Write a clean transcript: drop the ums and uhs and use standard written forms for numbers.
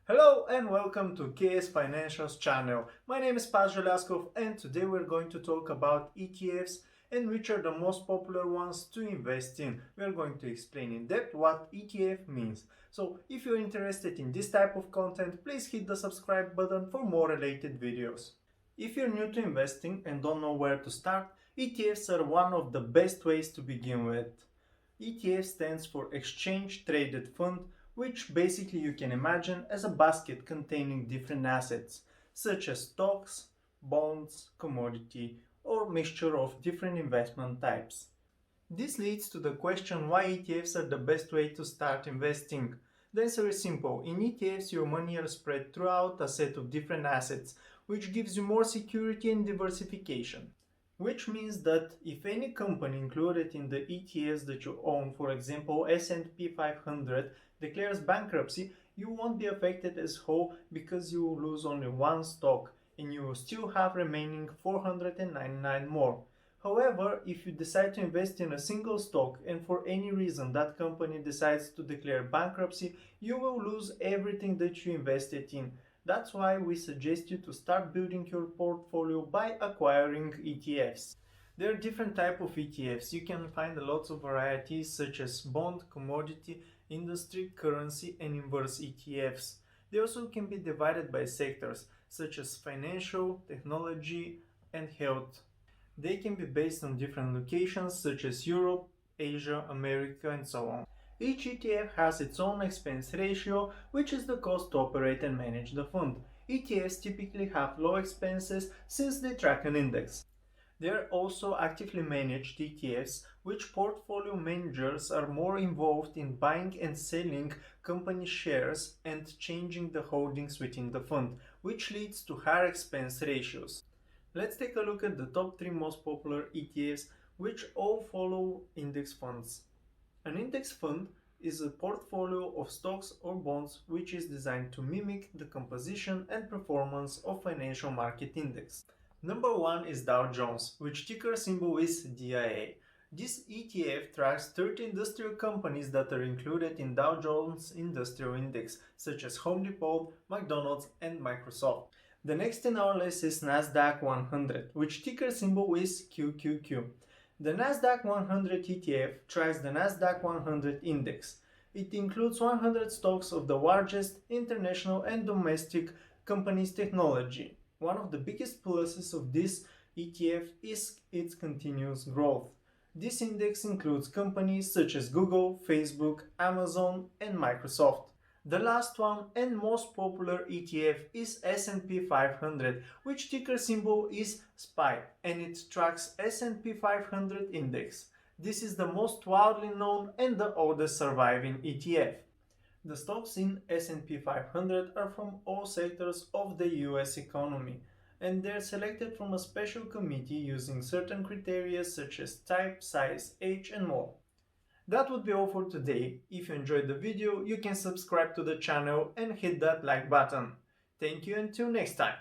Hello and welcome to KS Financials channel. My name is Paz Jolaskov and today we're going to talk about ETFs and which are the most popular ones to invest in. We're going to explain in depth what ETF means. So if you're interested in this type of content, please hit the subscribe button for more related videos. If you're new to investing and don't know where to start, ETFs are one of the best ways to begin with. ETF stands for Exchange Traded Fund, which basically you can imagine as a basket containing different assets, such as stocks, bonds, commodity, or mixture of different investment types. This leads to the question why ETFs are the best way to start investing. The answer is simple. In ETFs, your money are spread throughout a set of different assets, which gives you more security and diversification. Which means that if any company included in the ETFs that you own, for example S&P 500, declares bankruptcy, you won't be affected as whole because you will lose only one stock and you will still have remaining 499 more. However, if you decide to invest in a single stock and for any reason that company decides to declare bankruptcy, you will lose everything that you invested in. That's why we suggest you to start building your portfolio by acquiring ETFs. There are different types of ETFs. You can find lots of varieties such as bond, commodity, industry, currency and inverse ETFs. They also can be divided by sectors such as financial, technology and health. They can be based on different locations such as Europe, Asia, America and so on. Each ETF has its own expense ratio, which is the cost to operate and manage the fund. ETFs typically have low expenses since they track an index. There are also actively managed ETFs, which portfolio managers are more involved in buying and selling company shares and changing the holdings within the fund, which leads to higher expense ratios. Let's take a look at the top 3 most popular ETFs, which all follow index funds. An index fund is a portfolio of stocks or bonds which is designed to mimic the composition and performance of financial market index. Number 1 is Dow Jones, which ticker symbol is DIA. This ETF tracks 30 industrial companies that are included in Dow Jones Industrial Index, such as Home Depot, McDonald's and Microsoft. The next in our list is Nasdaq 100, which ticker symbol is QQQ. The Nasdaq 100 ETF tracks the Nasdaq 100 index. It includes 100 stocks of the largest international and domestic companies' technology. One of the biggest pluses of this ETF is its continuous growth. This index includes companies such as Google, Facebook, Amazon, and Microsoft. The last one and most popular ETF is S&P 500, which ticker symbol is SPY, and it tracks S&P 500 index. This is the most widely known and the oldest surviving ETF. The stocks in S&P 500 are from all sectors of the US economy, and they're selected from a special committee using certain criteria such as type, size, age, and more. That would be all for today. If you enjoyed the video, you can subscribe to the channel and hit that like button. Thank you until next time.